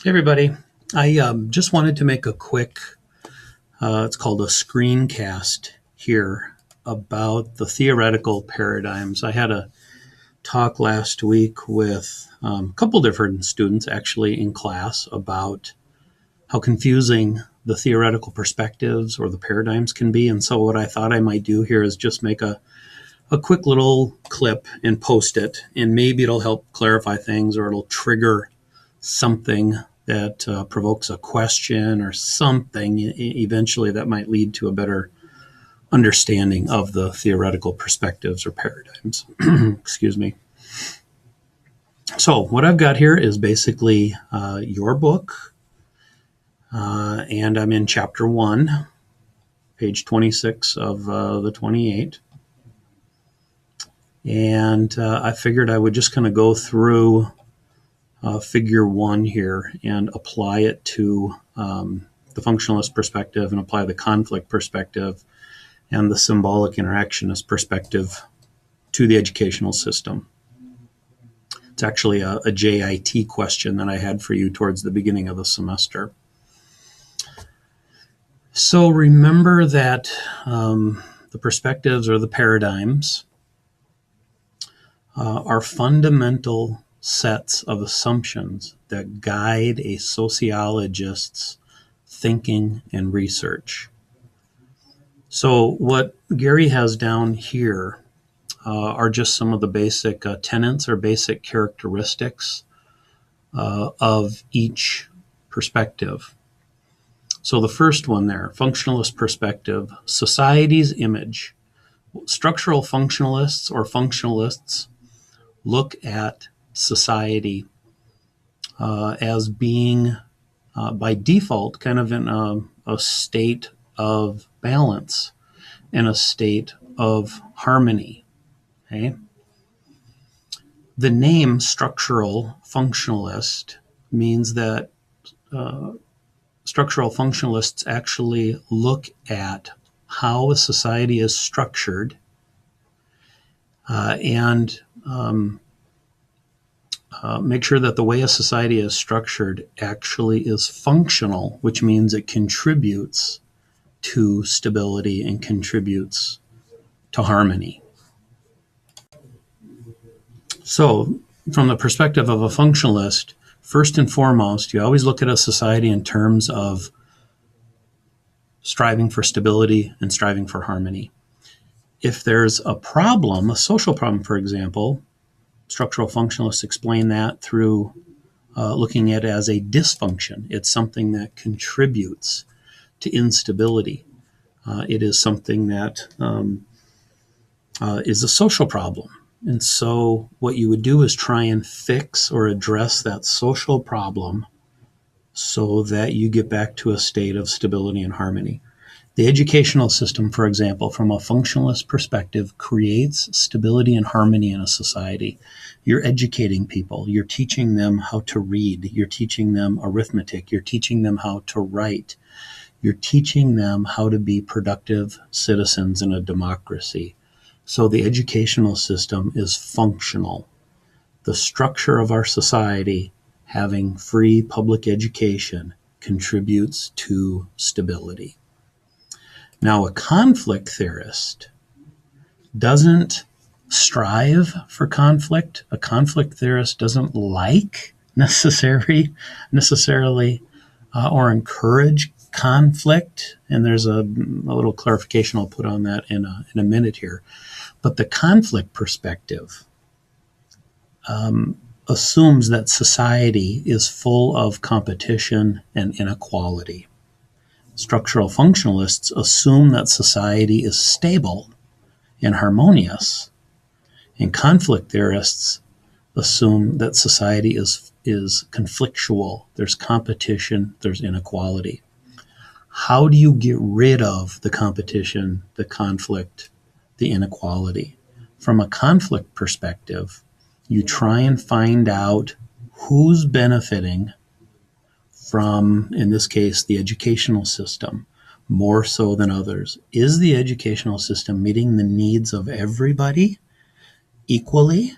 Hey everybody. I just wanted to make a quick, it's called a screencast here about the theoretical paradigms. I had a talk last week with a couple different students actually in class about how confusing the theoretical perspectives or the paradigms can be. And so what I thought I might do here is just make a quick little clip and post it, and maybe it'll help clarify things or it'll trigger something that provokes a question or something eventually that might lead to a better understanding of the theoretical perspectives or paradigms. Excuse me. So what I've got here is basically your book, and I'm in chapter 1, page 26 of the 28. And I figured I would just kind of go through figure 1 here and apply it to the functionalist perspective and apply the conflict perspective and the symbolic interactionist perspective to the educational system. It's actually a JIT question that I had for you towards the beginning of the semester. So remember that the perspectives or the paradigms are fundamental sets of assumptions that guide a sociologist's thinking and research. So what Gary has down here are just some of the basic tenets or basic characteristics of each perspective. So the first one there, functionalist perspective, society's image. Structural functionalists or functionalists look at society as being, by default, kind of in a state of balance, in a state of harmony. Okay? The name structural functionalist means that structural functionalists actually look at how a society is structured and make sure that the way a society is structured actually is functional, which means it contributes to stability and contributes to harmony. So, from the perspective of a functionalist, first and foremost, you always look at a society in terms of striving for stability and striving for harmony. If there's a problem, a social problem, for example, structural functionalists explain that through looking at it as a dysfunction. It's something that contributes to instability. It is something that is a social problem. And so what you would do is try and fix or address that social problem so that you get back to a state of stability and harmony. The educational system, for example, from a functionalist perspective, creates stability and harmony in a society. You're educating people. You're teaching them how to read. You're teaching them arithmetic. You're teaching them how to write. You're teaching them how to be productive citizens in a democracy. So the educational system is functional. The structure of our society, having free public education, contributes to stability. Now, a conflict theorist doesn't strive for conflict. A conflict theorist doesn't like necessarily or encourage conflict. And there's a little clarification I'll put on that in a minute here. But the conflict perspective assumes that society is full of competition and inequality. Structural functionalists assume that society is stable and harmonious, and conflict theorists assume that society is conflictual. There's competition, there's inequality. How do you get rid of the competition, the conflict, the inequality? From a conflict perspective, you try and find out who's benefiting from, in this case, the educational system, more so than others. Is the educational system meeting the needs of everybody equally?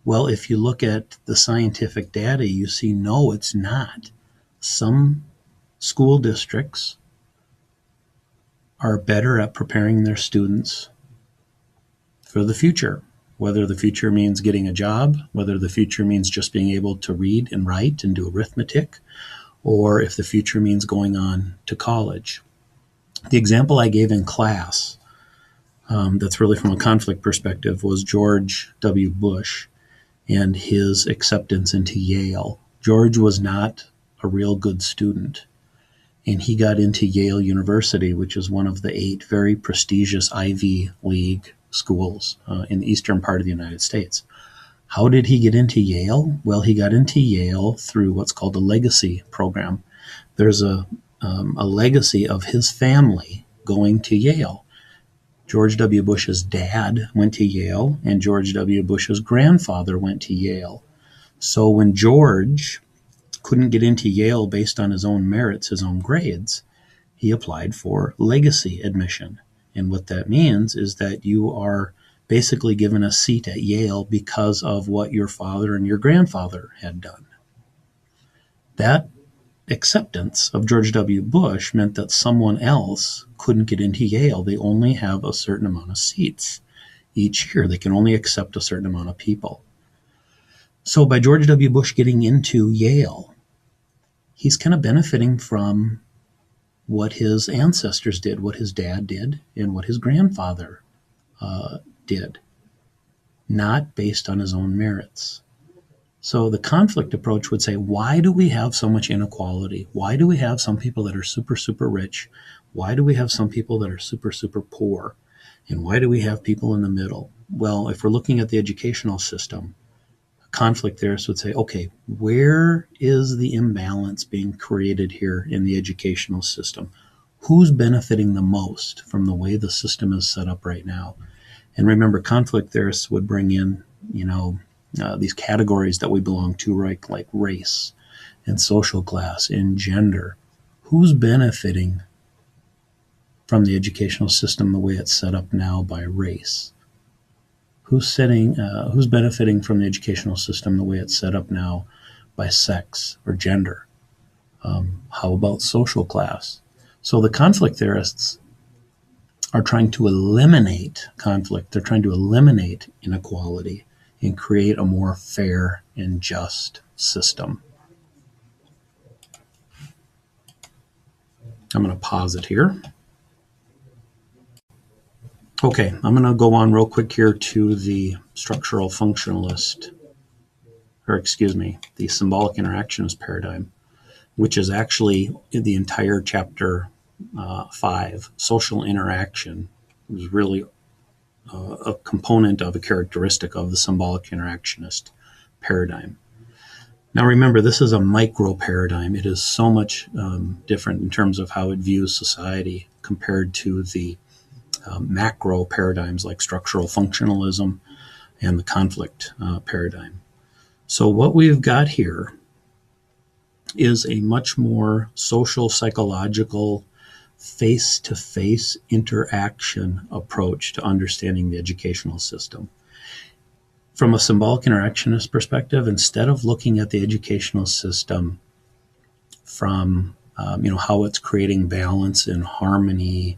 Well, if you look at the scientific data, you see no, it's not. Some school districts are better at preparing their students for the future, whether the future means getting a job, whether the future means just being able to read and write and do arithmetic, or if the future means going on to college. The example I gave in class, that's really from a conflict perspective, was George W. Bush and his acceptance into Yale. George was not a real good student, and he got into Yale University, which is one of the 8 very prestigious Ivy League schools in the eastern part of the United States. How did he get into Yale? Well, he got into Yale through what's called a legacy program. There's a legacy of his family going to Yale. George W. Bush's dad went to Yale, and George W. Bush's grandfather went to Yale. So when George couldn't get into Yale based on his own merits, his own grades, he applied for legacy admission. And what that means is that you are basically given a seat at Yale because of what your father and your grandfather had done. That acceptance of George W. Bush meant that someone else couldn't get into Yale. They only have a certain amount of seats each year. They can only accept a certain amount of people. So by George W. Bush getting into Yale, he's kind of benefiting from what his ancestors did, what his dad did, and what his grandfather did, not based on his own merits. So the conflict approach would say, why do we have so much inequality? Why do we have some people that are super, super rich? Why do we have some people that are super, super poor? And why do we have people in the middle? Well, if we're looking at the educational system, a conflict theorist would say, okay, where is the imbalance being created here in the educational system? Who's benefiting the most from the way the system is set up right now? And remember, conflict theorists would bring in, these categories that we belong to, right, like race and social class and gender. Who's benefiting from the educational system the way it's set up now by race? Who's benefiting from the educational system the way it's set up now by sex or gender? How about social class? So the conflict theorists are trying to eliminate conflict. They're trying to eliminate inequality and create a more fair and just system. I'm going to pause it here. Okay, I'm going to go on real quick here to the structural functionalist, the symbolic interactionist paradigm, which is actually the entire chapter 5. Social interaction is really a component of a characteristic of the symbolic interactionist paradigm. Now remember, this is a micro paradigm. It is so much different in terms of how it views society compared to the macro paradigms like structural functionalism and the conflict paradigm. So what we've got here is a much more social, psychological, face-to-face interaction approach to understanding the educational system. From a symbolic interactionist perspective, instead of looking at the educational system from how it's creating balance and harmony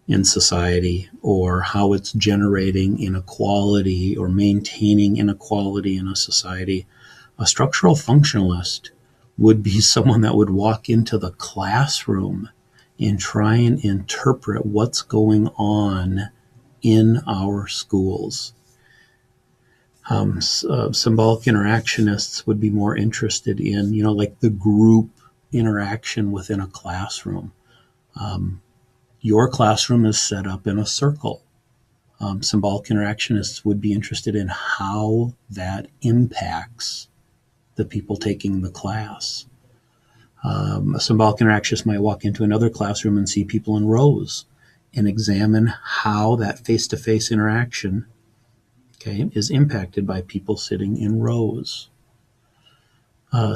in society, or how it's generating inequality or maintaining inequality in a society, a structural functionalist would be someone that would walk into the classroom and try and interpret what's going on in our schools. Symbolic interactionists would be more interested in, like the group interaction within a classroom. Your classroom is set up in a circle. Symbolic interactionists would be interested in how that impacts the people taking the class. A symbolic interactionist might walk into another classroom and see people in rows and examine how that face-to-face interaction, is impacted by people sitting in rows.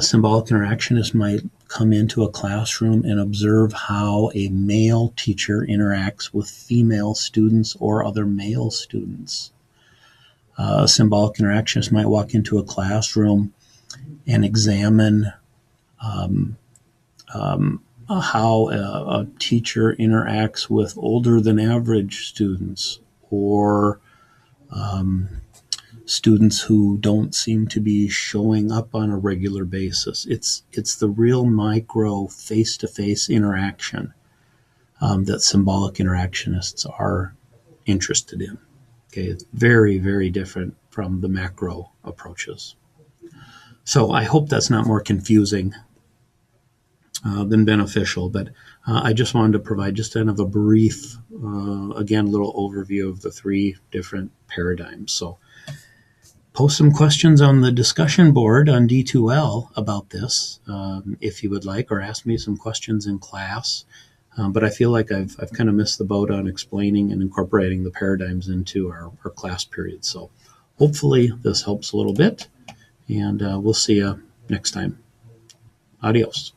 Symbolic interactionist might come into a classroom and observe how a male teacher interacts with female students or other male students. A symbolic interactionist might walk into a classroom and examine how a teacher interacts with older than average students, or students who don't seem to be showing up on a regular basis. It's the real micro face-to-face interaction that symbolic interactionists are interested in. Okay, it's very, very different from the macro approaches. So I hope that's not more confusing than beneficial, but I just wanted to provide just kind of a brief, again, little overview of the three different paradigms. So post some questions on the discussion board on D2L about this, if you would like, or ask me some questions in class. But I feel like I've kind of missed the boat on explaining and incorporating the paradigms into our class period. So hopefully this helps a little bit, and we'll see you next time. Adios.